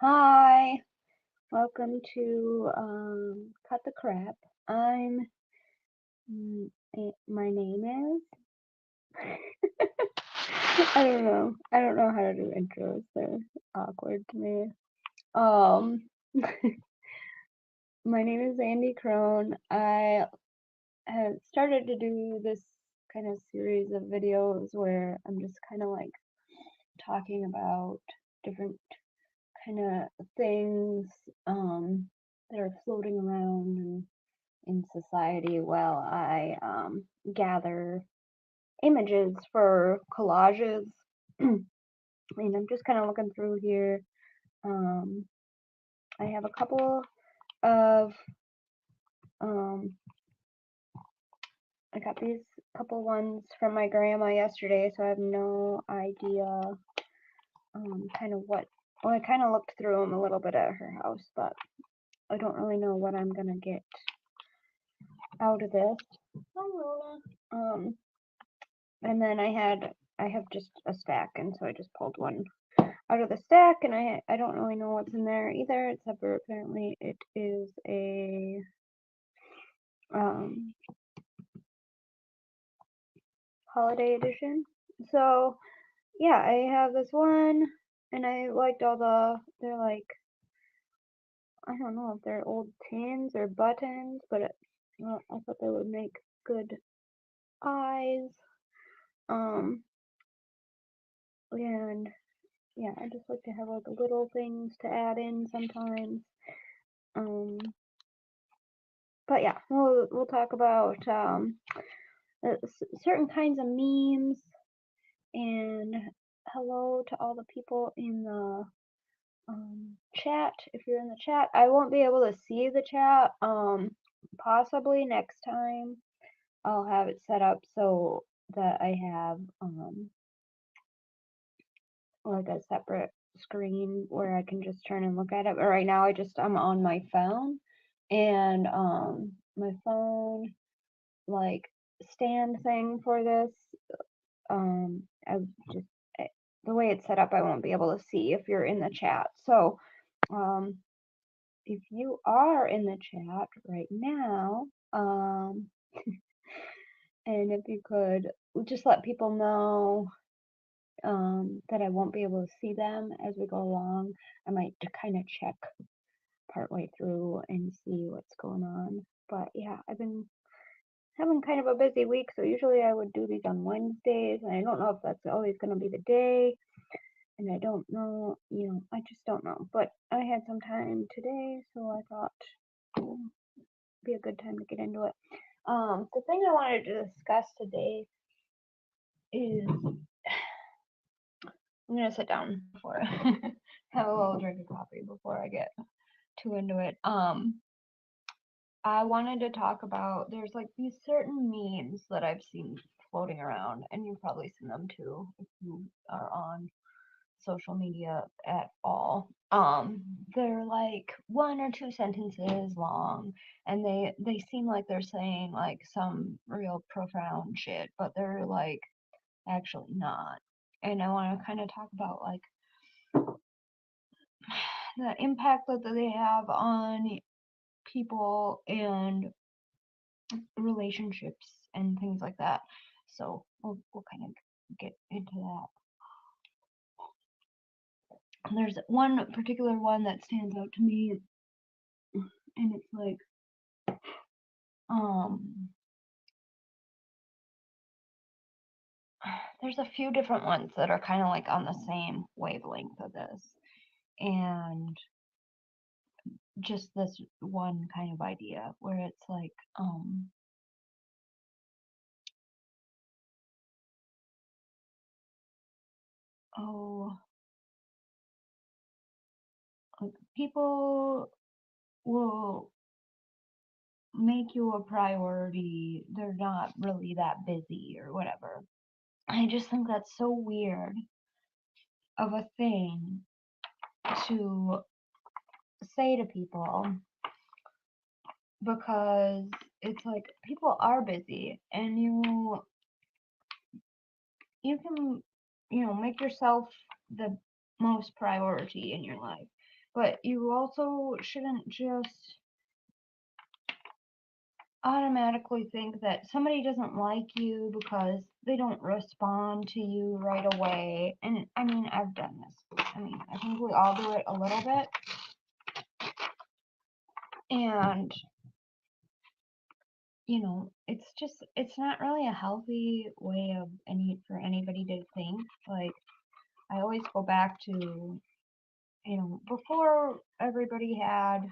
Hi, welcome to Cut the Crap. I'm my name is I don't know how to do intros. They're awkward to me. Um my name is Andy Crone. I have started to do this kind of series of videos where I'm just kind of like talking about different kind of things that are floating around in society while I gather images for collages. And I'm just kind of looking through here. Um, I have a couple of, um, I got these couple ones from my grandma yesterday, so I have no idea kind of well, I kind of looked through them a little bit at her house, but I don't really know what I'm going to get out of this. Hi, Lola. And then I have just a stack, and so I just pulled one out of the stack, and I don't really know what's in there either, except for apparently it is a holiday edition. So yeah, I have this one, and I liked they're like, I don't know if they're old tins or buttons, but I thought they would make good eyes. And yeah, I just like to have like little things to add in sometimes. But yeah, we'll talk about certain kinds of memes, and hello to all the people in the chat. If you're in the chat, I won't be able to see the chat. Possibly next time I'll have it set up so that I have like a separate screen where I can just turn and look at it. But right now I'm on my phone, and my phone like stand thing for this, I just the way it's set up, I won't be able to see if you're in the chat. So if you are in the chat right now, and if you could just let people know that I won't be able to see them as we go along, I might kind of check partway through and see what's going on. But yeah, I've been having kind of a busy week, so usually I would do these on Wednesdays, and I don't know if that's always going to be the day, and I don't know, I just don't know. But I had some time today, so I thought it would be a good time to get into it. The thing I wanted to discuss today is I'm gonna sit down before have a little drink of coffee before I get too into it. I wanted to talk about there's like these certain memes that I've seen floating around, and you've probably seen them too if you are on social media at all. They're like one or two sentences long, and they seem like they're saying like some real profound shit, but they're like actually not. And I want to kind of talk about like the impact that they have on people and relationships and things like that. So we'll kind of get into that. There's one particular one that stands out to me, and it's like, there's a few different ones that are kind of like on the same wavelength of this, and just this one kind of idea where it's like, oh, like people will make you a priority, they're not really that busy or whatever. I just think that's so weird of a thing to say to people, because it's like people are busy, and you can make yourself the most priority in your life. But you also shouldn't just automatically think that somebody doesn't like you because they don't respond to you right away. And I mean, I've done this. I mean, I think we all do it a little bit. And, you know, it's not really a healthy way of for anybody to think. Like, I always go back to, you know, before everybody had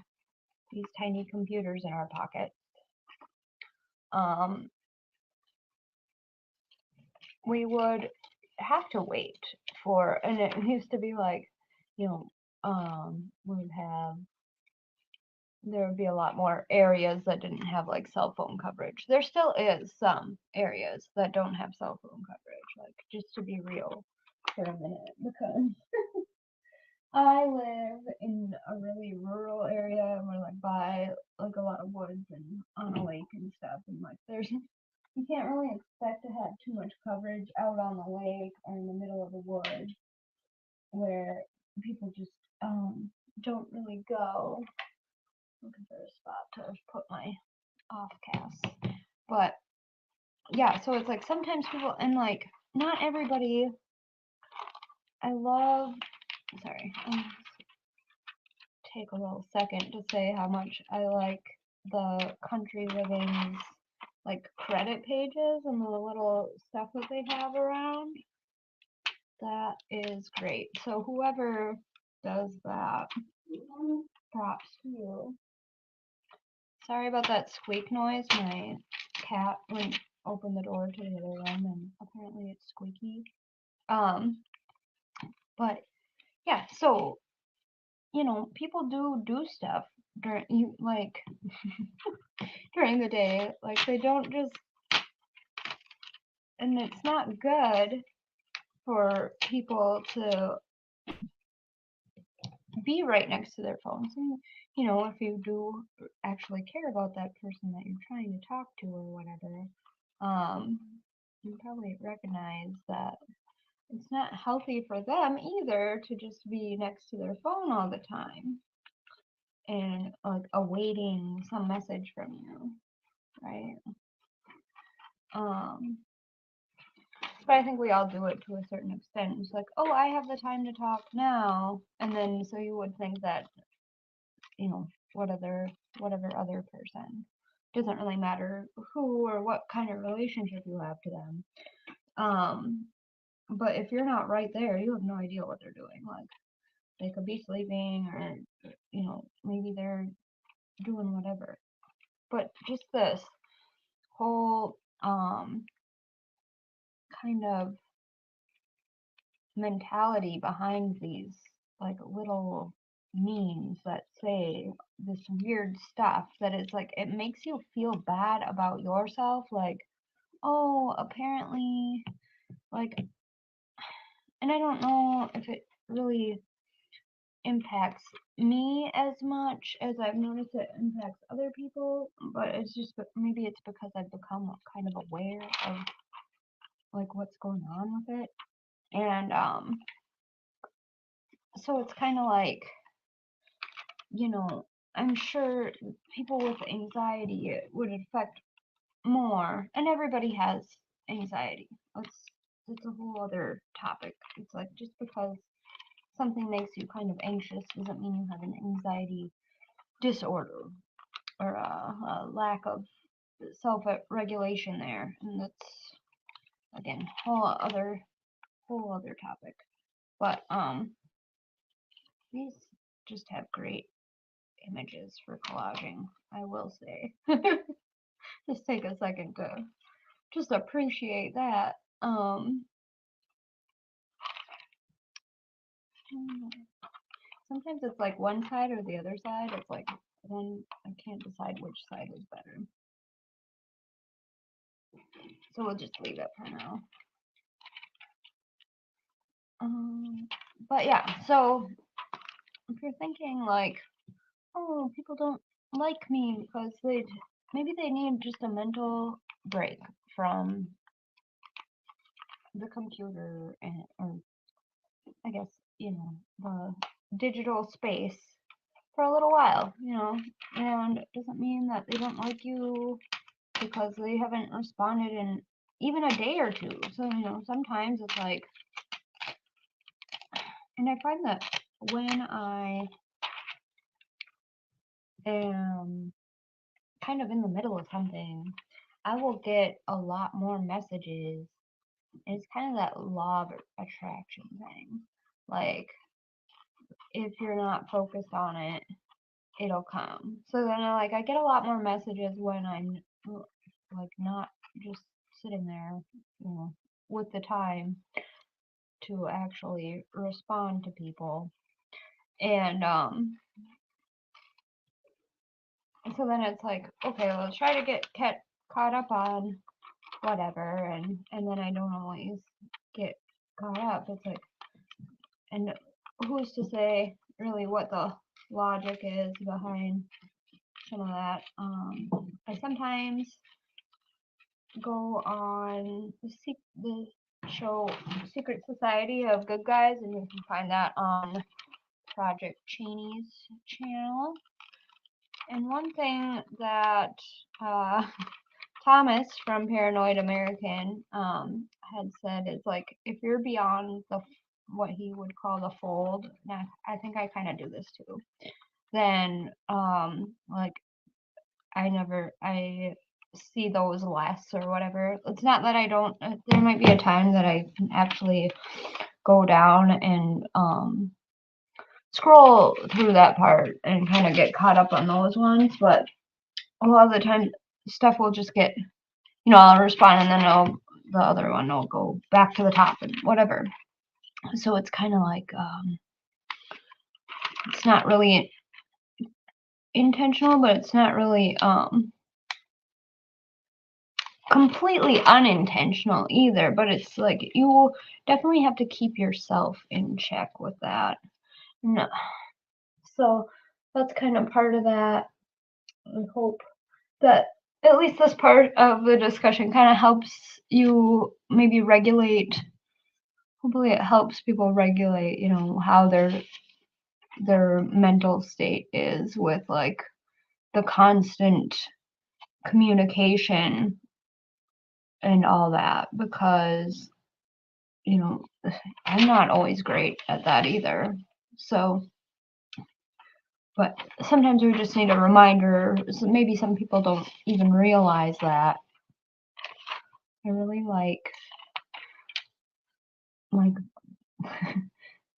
these tiny computers in our pocket, we would have to wait for, and it used to be like, you know, there would be a lot more areas that didn't have like cell phone coverage. There still is some areas that don't have cell phone coverage, like just to be real for a minute, because I live in a really rural area and we're like by like a lot of woods and on a lake and stuff, and like you can't really expect to have too much coverage out on the lake or in the middle of the woods where people just don't really go. Looking for a spot to put my off cast. But yeah, so it's like sometimes people, and like not everybody, sorry, take a little second to say how much I like the country living's like credit pages and the little stuff that they have around. That is great. So whoever does that, props to you. Sorry about that squeak noise. My cat went open the door to the other room and apparently it's squeaky. But yeah, so you know, people do stuff during during the day. Like they don't just, and it's not good for people to be right next to their phones. And you know, if you do actually care about that person that you're trying to talk to or whatever, you probably recognize that it's not healthy for them either to just be next to their phone all the time and like awaiting some message from you, right? But I think we all do it to a certain extent. It's like, oh, I have the time to talk now, and then so you would think that, you know, whatever other person, doesn't really matter who or what kind of relationship you have to them. But if you're not right there, you have no idea what they're doing. Like they could be sleeping, or you know, maybe they're doing whatever. But just this whole kind of mentality behind these like little memes that say this weird stuff that is like, it makes you feel bad about yourself, like, oh, apparently, like, and I don't know if it really impacts me as much as I've noticed it impacts other people, but it's just, maybe it's because I've become kind of aware of like what's going on with it. And so it's kind of like, you know, I'm sure people with anxiety it would affect more, and everybody has anxiety. It's a whole other topic. It's like, just because something makes you kind of anxious doesn't mean you have an anxiety disorder or a lack of self-regulation there, and that's again whole other topic. But these just have great images for collaging, I will say. Just take a second to just appreciate that. Sometimes it's like one side or the other side. It's like I can't decide which side is better. So we'll just leave it for now. But yeah, so if you're thinking like, oh, people don't like me because maybe they need just a mental break from the computer, and or I guess the digital space for a little while, and it doesn't mean that they don't like you because they haven't responded in even a day or two. So, sometimes it's like, and I find that when I am kind of in the middle of something, I will get a lot more messages. And it's kind of that law of attraction thing. Like, if you're not focused on it, it'll come. So then I get a lot more messages when I'm like not just sitting there, with the time to actually respond to people. And so then it's like, okay, let's try to get caught up on whatever, and then I don't always get caught up. It's like, and who's to say really what the logic is behind some of that. I sometimes go on the show Secret Society of Good Guys, and you can find that on Project Cheney's channel. And one thing that Thomas from Paranoid American had said is like, if you're beyond what he would call the fold, and I think I kind of do this too, then like I see those less or whatever. It's not that I don't. There might be a time that I can actually go down and scroll through that part and kind of get caught up on those ones, but a lot of the time stuff will just get, I'll respond and then the other one will go back to the top and whatever. So it's kind of like it's not really intentional, but it's not really completely unintentional either. But it's like you definitely have to keep yourself in check with that. No. So that's kind of part of that. I hope that at least this part of the discussion kind of helps you maybe regulate. Hopefully it helps people regulate, how their mental state is with like the constant communication and all that, because I'm not always great at that either. So, but sometimes we just need a reminder. So maybe some people don't even realize that. I really like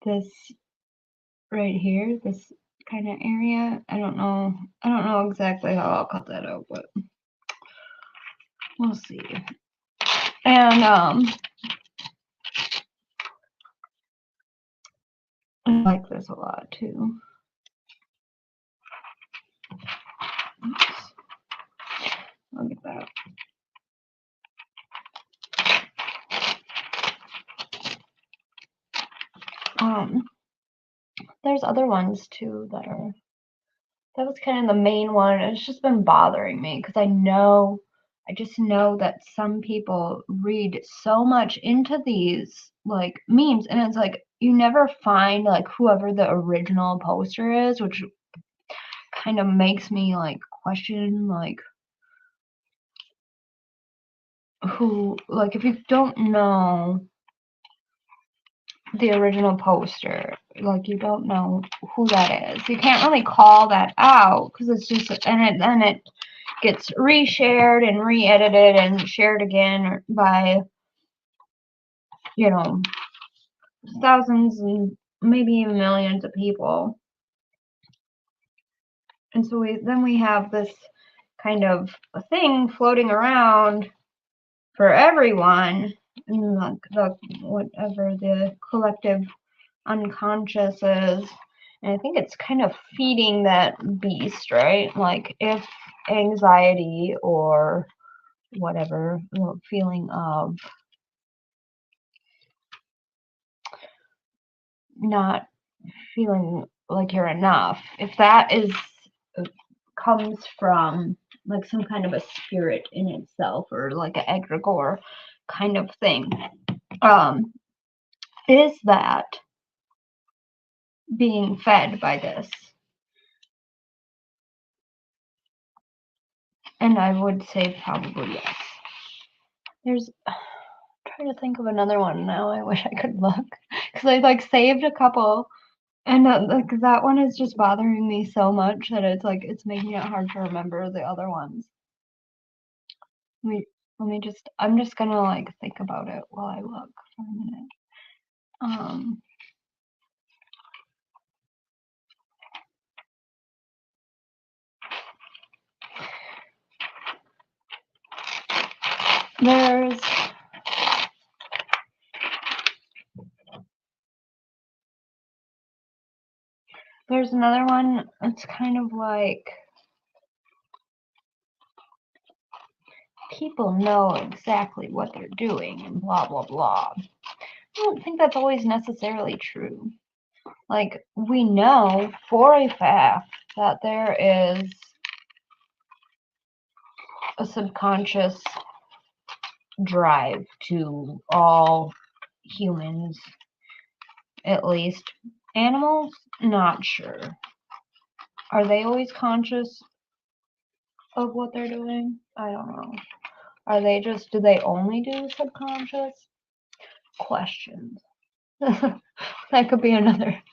this right here, this kind of area. I don't know exactly how I'll cut that out, but we'll see. And I like this a lot too. Oops. Look at that. There's other ones too that was kind of the main one. It's just been bothering me because I just know that some people read so much into these like memes, and it's like you never find like whoever the original poster is, which kind of makes me like question like who, like if you don't know the original poster, like you don't know who that is, you can't really call that out because it's just, and then it gets reshared and re-edited and shared again by thousands and maybe even millions of people. And so we have this kind of a thing floating around for everyone, and the whatever the collective unconscious is. And I think it's kind of feeding that beast, right? Like if anxiety or whatever, feeling of not feeling like you're enough, if that comes from like some kind of a spirit in itself or like an egregore kind of thing, is that being fed by this. And I would say probably yes. There's trying to think of another one now. I wish I could look because I like saved a couple, and like that one is just bothering me so much that it's like it's making it hard to remember the other ones. Let me just. I'm just gonna like think about it while I look for a minute. There's another one. It's kind of like people know exactly what they're doing and blah blah blah. I don't think that's always necessarily true. Like, we know for a fact that there is a subconscious drive to all humans, at least. Animals, not sure. Are they always conscious of what they're doing? I don't know. Are they just, do they only do subconscious? Questions. That could be another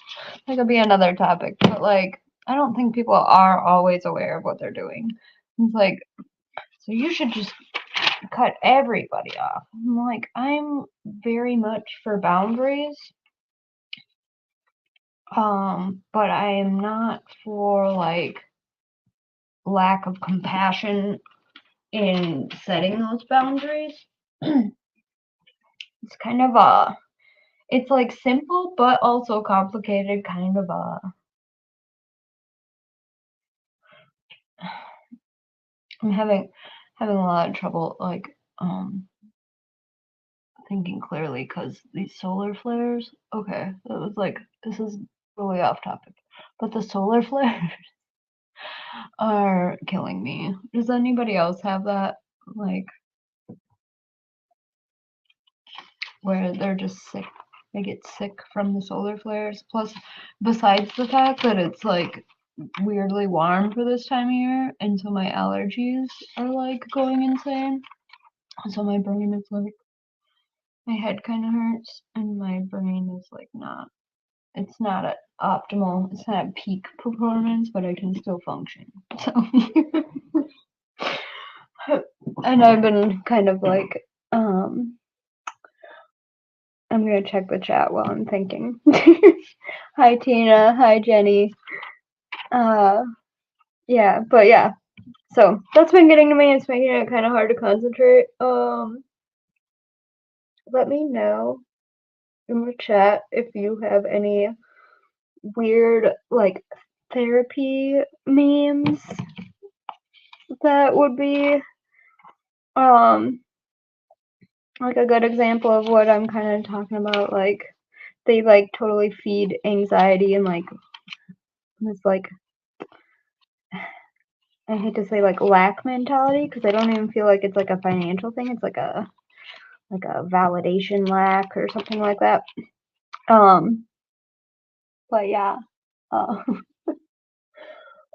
topic, but like, I don't think people are always aware of what they're doing. It's like, so you should just cut everybody off. I'm like, I'm very much for boundaries, but I am not for like lack of compassion in setting those boundaries. It's kind of it's like simple but also complicated kind of I'm having a lot of trouble like thinking clearly because these solar flares. Okay, that was like, this is really off topic, but the solar flares are killing me. Does anybody else have that? Like, where they're just sick, they get sick from the solar flares. Plus, besides the fact that it's like weirdly warm for this time of year, and so my allergies are like going insane. So my brain is like, my head kind of hurts, and my brain is like not. It's not at optimal. It's not at peak performance, but I can still function. So, and I've been kind of like, I'm gonna check the chat while I'm thinking. Hi Tina, hi Jenny. Yeah, but yeah. So that's been getting to me. It's making it kind of hard to concentrate. Let me know in the chat if you have any weird like therapy memes that would be like a good example of what I'm kind of talking about. Like, they like totally feed anxiety and like this like, I hate to say like lack mentality because I don't even feel like it's like a financial thing. It's like a validation lack or something like that. But yeah, I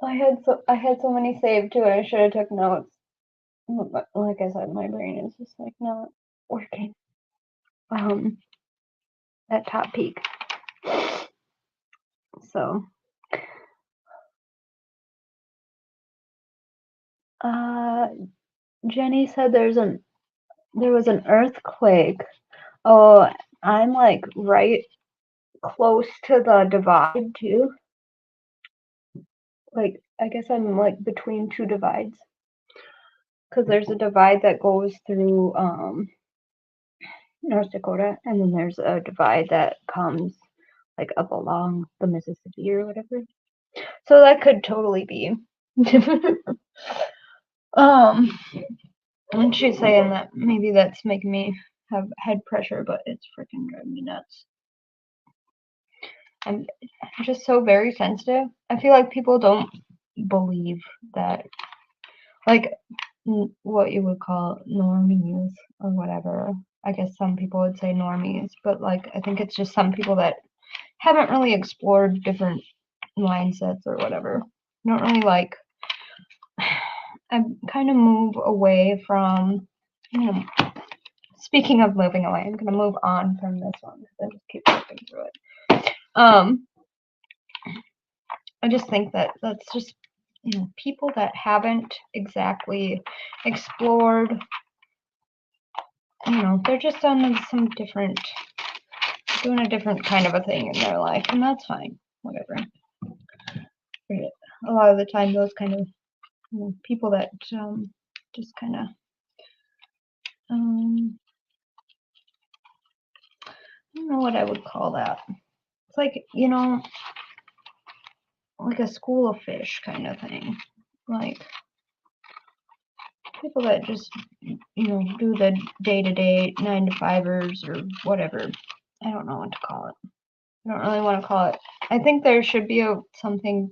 had so many saved too, and I should have took notes. But like I said, my brain is just like not working. At top peak. So, Jenny said there was an earthquake. Oh, I'm like right close to the divide too. Like, I guess I'm like between two divides. Because there's a divide that goes through North Dakota, and then there's a divide that comes like up along the Mississippi or whatever. So that could totally be. And she's saying that maybe that's making me have head pressure, but it's freaking driving me nuts. I'm just so very sensitive. I feel like people don't believe that, like, what you would call normies or whatever. I guess some people would say normies, but like, I think it's just some people that haven't really explored different mindsets or whatever. I don't really like. I kind of move away from. Speaking of moving away, I'm gonna move on from this one because I just keep flipping through it. I just think that that's just people that haven't exactly explored. They're just on some different, doing a different kind of a thing in their life, and that's fine. Whatever. A lot of the time, those kind of people that just kind of I don't know what I would call that. It's like like a school of fish kind of thing. Like people that just do the day-to-day 9-to-5ers or whatever. I don't know what to call it. I don't really want to call it. I think there should be something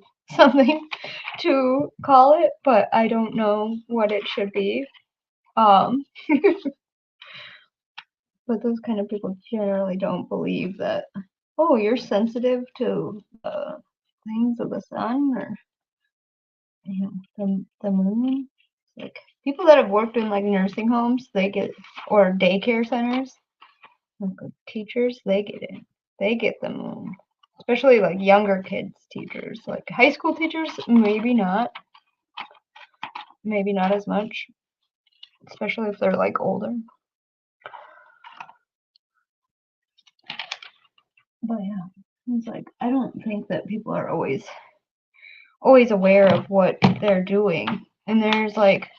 to call it, but I don't know what it should be. But those kind of people generally don't believe that, oh, you're sensitive to things of the sun or the moon. Like people that have worked in like nursing homes, or daycare centers, like teachers, they get it. They get the moon. Especially like younger kids teachers. Like high school teachers, maybe not. Maybe not as much. Especially if they're like older. But yeah. It's like I don't think that people are always aware of what they're doing. And there's like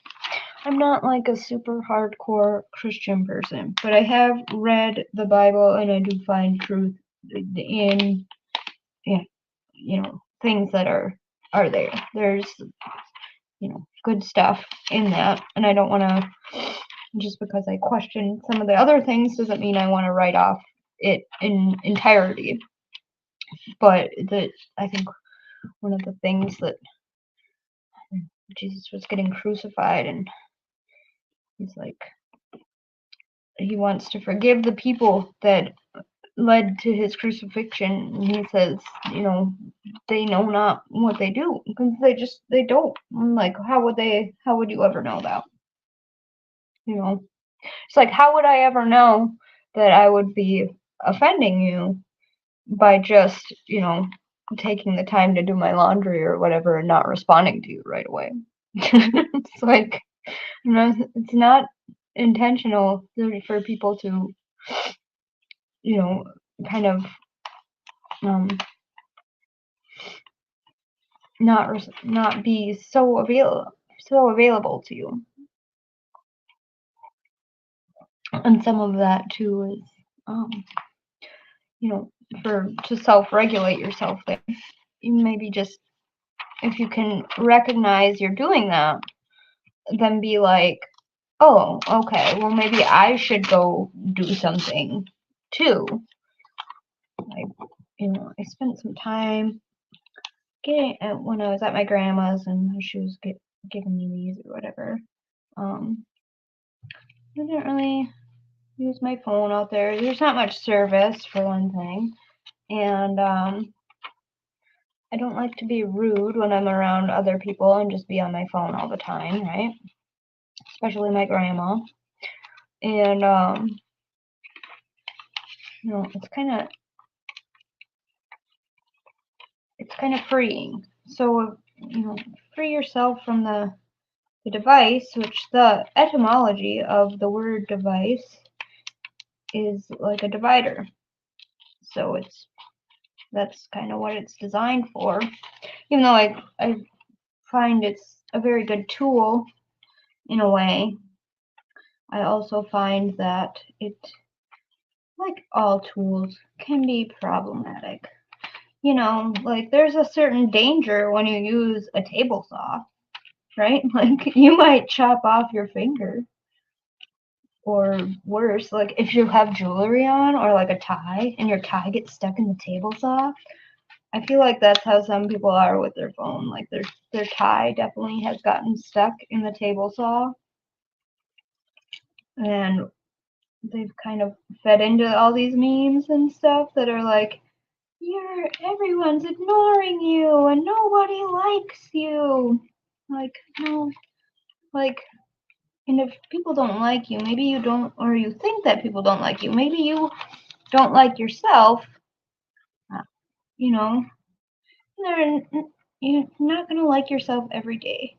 I'm not like a super hardcore Christian person, but I have read the Bible and I do find truth in things that are there. There's good stuff in that, and I don't want to, just because I question some of the other things doesn't mean I want to write off it in entirety. But I think one of the things that Jesus was getting crucified, and he's like he wants to forgive the people that led to his crucifixion, and he says, they know not what they do, because they don't. I'm like, how would you ever know that? It's like, how would I ever know that I would be offending you by just, taking the time to do my laundry or whatever and not responding to you right away? It's like, it's not intentional for people to, kind of not be so available to you. And some of that too is to self-regulate yourself there. You maybe just, if you can recognize you're doing that, then be like, oh, okay, well maybe I should go do something too. Like, I spent some time when I was at my grandma's and she was giving me these or whatever. I didn't really use my phone out there. There's not much service for one thing, and I don't like to be rude when I'm around other people and just be on my phone all the time, right? Especially my grandma. And it's kind of freeing. So free yourself from the device, which the etymology of the word device is like a divider. So that's kind of what it's designed for. Even though I find it's a very good tool in a way, I also find that it, like all tools, can be problematic. Like there's a certain danger when you use a table saw, right? Like you might chop off your finger. Or worse, like if you have jewelry on or like a tie and your tie gets stuck in the table saw. I feel like that's how some people are with their phone. Like their tie definitely has gotten stuck in the table saw. And they've kind of fed into all these memes and stuff that are like, everyone's ignoring you and nobody likes you. Like, no, like, and if people don't like you, maybe you don't, or you think that people don't like you, maybe you don't like yourself, you know, you're not going to like yourself every day.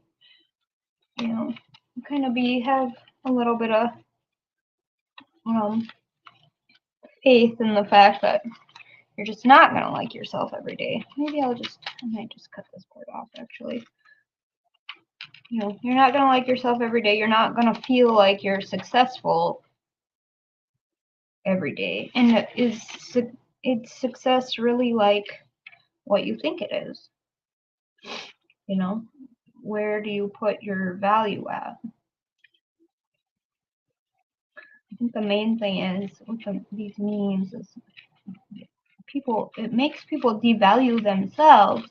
You know, you kind of have a little bit of faith in the fact that you're just not going to like yourself every day. Maybe I might just cut this part off actually. You know, you're not going to like yourself every day. You're not going to feel like you're successful every day. And is success really like what you think it is? You know, where do you put your value at? I think the main thing is with these memes is it makes people devalue themselves.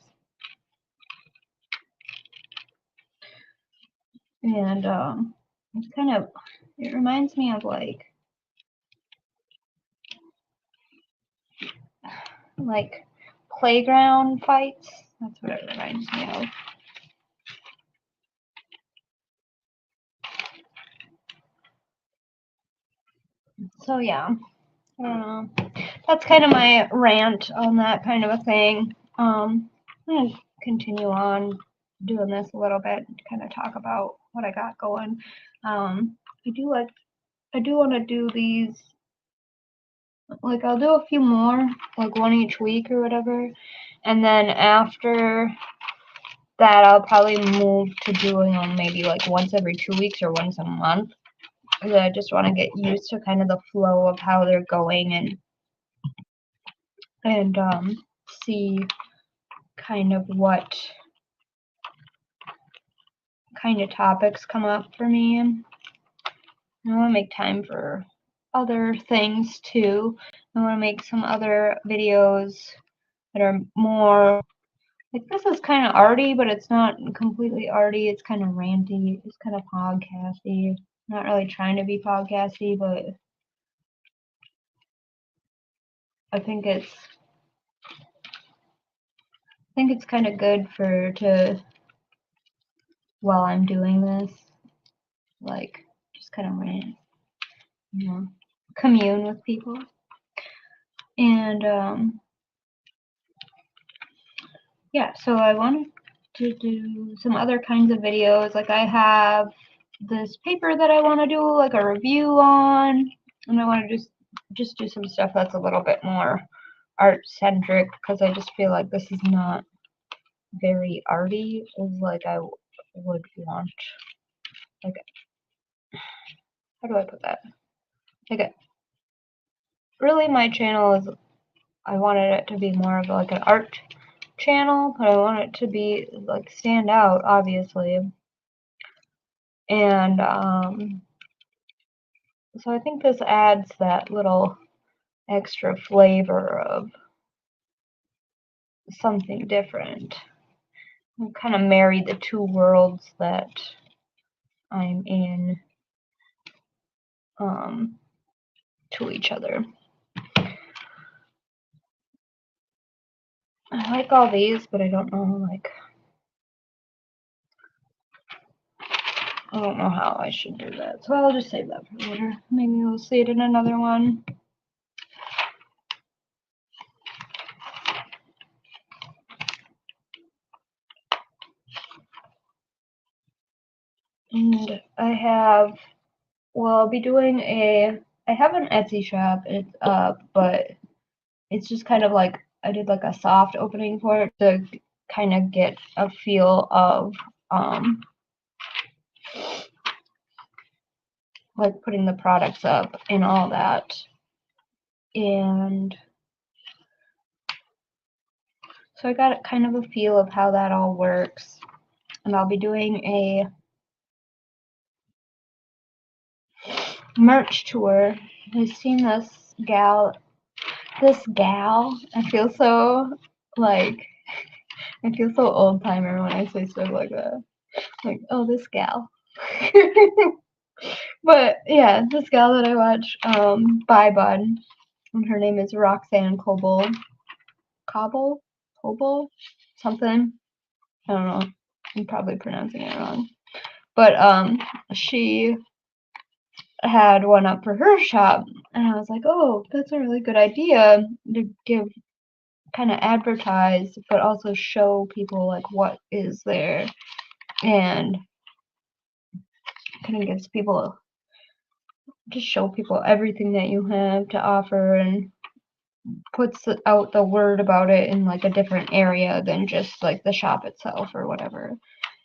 And it reminds me of like playground fights. That's what it reminds me of. So yeah, I don't know. That's kind of my rant on that kind of a thing. I'm gonna continue on doing this a little bit, kind of talk about what I got going. I do want to do these. Like I'll do a few more, like one each week or whatever, and then after that I'll probably move to doing them maybe like once every 2 weeks or once a month. Because I just want to get used to kind of the flow of how they're going and see kind of what kind of topics come up for me. I want to make time for other things too. I want to make some other videos that are more like, this is kind of arty, but it's not completely arty. It's kind of ranty. It's kind of podcasty. Not really trying to be podcasty, but I think it's kind of good while I'm doing this, like just kind of rant, you know, commune with people. And yeah, so I wanted to do some other kinds of videos. Like I have this paper that I want to do like a review on, and I want to just do some stuff that's a little bit more art centric, because I just feel like this is not very arty as like I would want. Like, how do I put that? Like, really my channel is, I wanted it to be more of like an art channel, but I want it to be like stand out, obviously. And so I think this adds that little extra flavor of something different. Kind of marry the two worlds that I'm in to each other. I like all these, but I don't know, like, I don't know how I should do that. So I'll just save that for later. Maybe we'll see it in another one. And I'll be doing I have an Etsy shop, it's but it's just kind of like, I did like a soft opening for it to kind of get a feel of like putting the products up and all that. And so I got kind of a feel of how that all works. And I'll be doing a merch tour. I've seen this gal. I feel so old timer when I say stuff like that. Like, oh, this gal. But yeah, this gal that I watch, Bye Bud, and her name is Roxanne Coble. Cobble, something. I don't know. I'm probably pronouncing it wrong. But she had one up for her shop, and I was like, oh, that's a really good idea to give, kind of advertise, but also show people like what is there, and kind of gives people, just show people everything that you have to offer, and puts out the word about it in like a different area than just like the shop itself or whatever.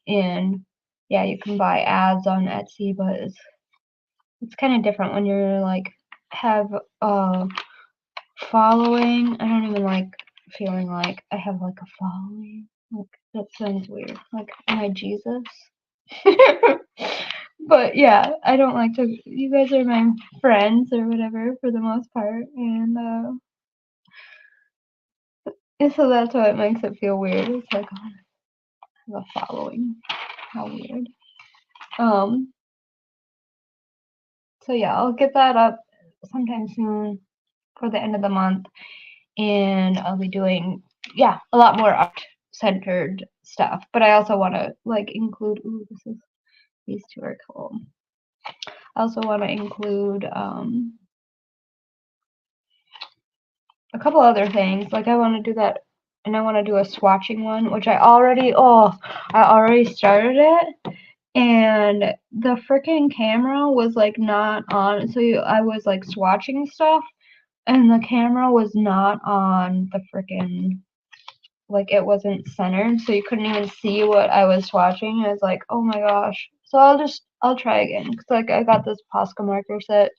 And yeah, you can buy ads on Etsy, but it's kind of different when you're like have a following. I don't even like feeling like I have like a following. Like that sounds weird. Like, am I Jesus? But yeah, I don't like to. You guys are my friends or whatever for the most part, and so that's why it makes it feel weird. It's like, oh, I have a following. How weird. So yeah, I'll get that up sometime soon for the end of the month, and I'll be doing, yeah, a lot more art centered stuff. But I also want to like include, ooh, these two are cool. I also want to include a couple other things. Like I want to do that, and I want to do a swatching one, which I already started it, and the freaking camera was like not on. So I was like swatching stuff, and the camera was not on the freaking, like it wasn't centered, so you couldn't even see what I was swatching. I was like, oh my gosh. So I'll try again, because like I got this Posca marker set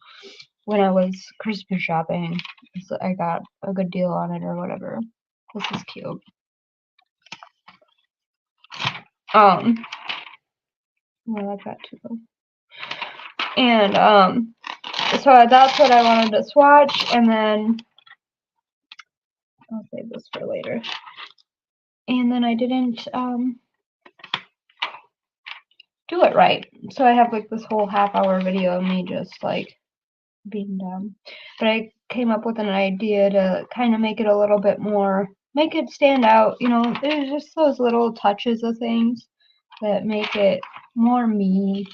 when I was Christmas shopping, so I got a good deal on it or whatever. This is cute. Well, I got two. And so that's what I wanted to swatch, and then I'll save this for later. And then I didn't do it right, so I have like this whole half-hour video of me just like being dumb. But I came up with an idea to kind of make it a little bit more, make it stand out. You know, there's just those little touches of things that make it more me.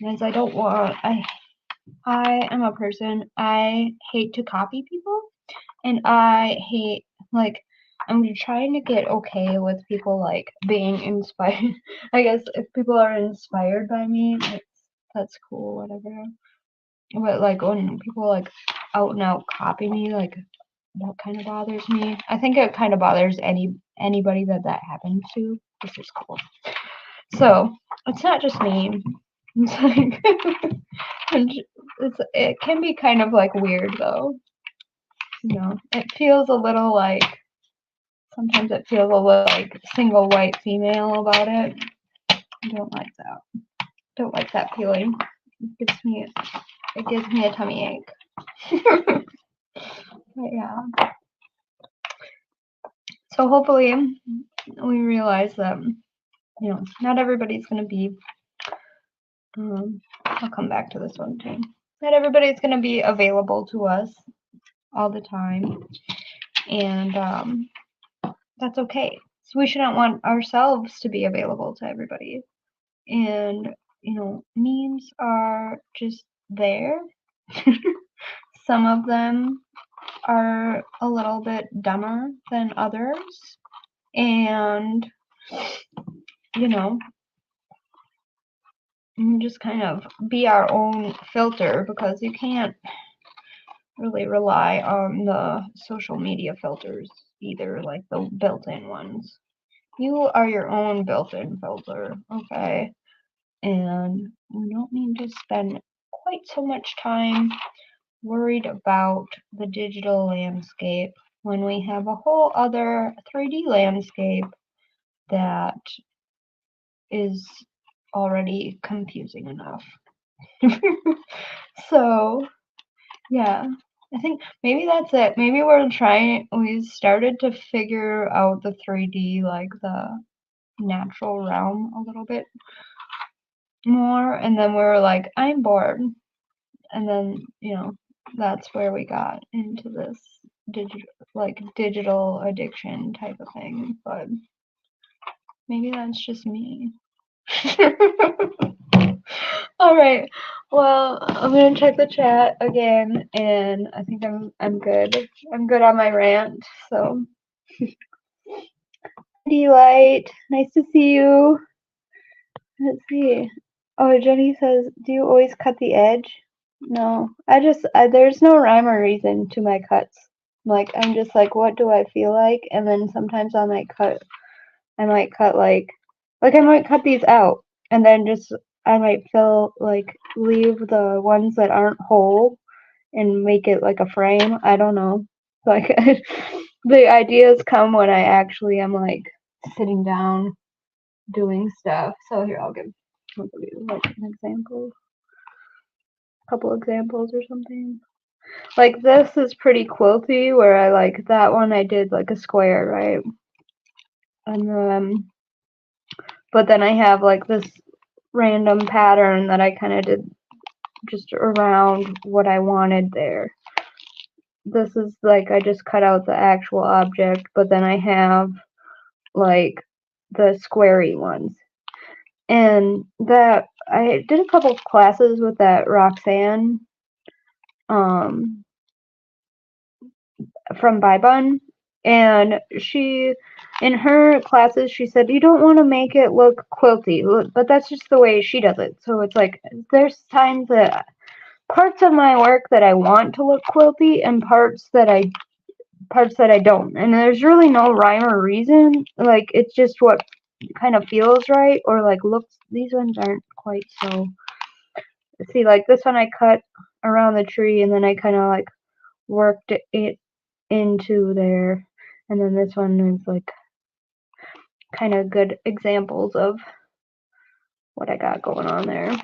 As I don't want, I am a person, I hate to copy people, and I hate, like, I'm trying to get okay with people like being inspired. I guess if people are inspired by me, that's cool, whatever. But like when people like out and out copy me, like that kind of bothers me. I think it kind of bothers anybody that happens to. This is cool. So it's not just me. It's like it can be kind of like weird though. You know, it feels a little like, sometimes it feels a little like single white female about it. I don't like that. Don't like that feeling. It gives me a tummy ache. But yeah. So hopefully we realize that, you know, not everybody's gonna be I'll come back to this one too. Not everybody's gonna be available to us all the time. And that's okay. So we shouldn't want ourselves to be available to everybody. And, you know, memes are just there. Some of them are a little bit dumber than others. And, you know, just kind of be our own filter, because you can't really rely on the social media filters either, like the built-in ones. You are your own built-in filter, okay? And we don't need to spend quite so much time worried about the digital landscape when we have a whole other 3D landscape that is already confusing enough. So, yeah. I think maybe that's it. Maybe we started to figure out the 3D, like the natural realm a little bit more, and then we were like, I'm bored. And then, you know, that's where we got into this digital addiction type of thing, but maybe that's just me. Alright, well, I'm gonna check the chat again, and I think I'm good. I'm good on my rant, so. Delight, nice to see you. Let's see. Oh, Jenny says, do you always cut the edge? No, there's no rhyme or reason to my cuts. Like, I'm just like, what do I feel like? And then sometimes I might cut like I might cut these out, and then I might leave the ones that aren't whole and make it like a frame. I don't know. Like, the ideas come when I actually am like sitting down doing stuff. So here, I'll give you like an example, a couple examples or something. Like, this is pretty quilty, where I like that one I did like a square, right? And then, but then I have like this random pattern that I kind of did just around what I wanted there. This is like, I just cut out the actual object, but then I have like the squarey ones. And that, I did a couple of classes with that Roxanne from Bybun, and in her classes, she said, you don't want to make it look quilty, but that's just the way she does it. So it's like, there's times that parts of my work that I want to look quilty, and parts that I don't. And there's really no rhyme or reason. Like, it's just what kind of feels right, or like looks. These ones aren't quite so. See, like this one I cut around the tree, and then I kind of like worked it into there, and then this one is like kind of good examples of what I got going on there.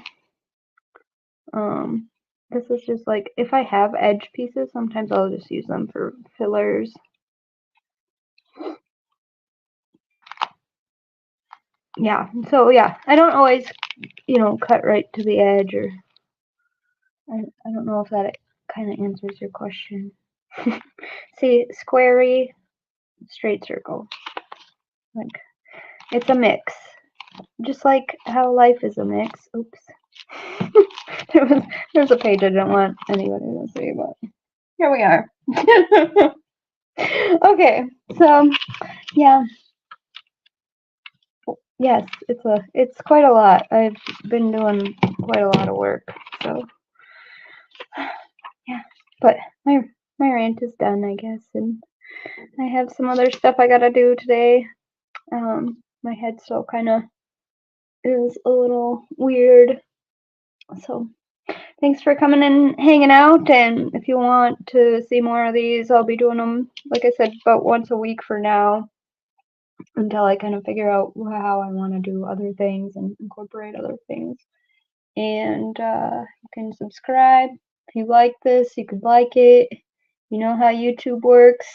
This is just like, if I have edge pieces, sometimes I'll just use them for fillers. Yeah, so yeah, I don't always, cut right to the edge, or I don't know if that kind of answers your question. See, squarey, straight circle. Like, it's a mix. Just like how life is a mix. Oops. There's a page I didn't want anybody to see, but here we are. Okay, so yeah. Yes, it's quite a lot. I've been doing quite a lot of work, so yeah. But my rant is done, I guess, and I have some other stuff I gotta do today. My head still kind of is a little weird, so thanks for coming and hanging out. And if you want to see more of these, I'll be doing them, like I said, about once a week for now, until I kind of figure out how I want to do other things and incorporate other things. And you can subscribe if you like this. You could like it. You know how YouTube works.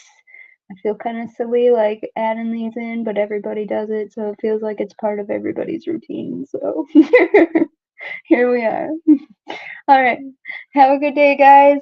I feel kind of silly like adding these in, but everybody does it, so it feels like it's part of everybody's routine. So here we are. All right. Have a good day, guys.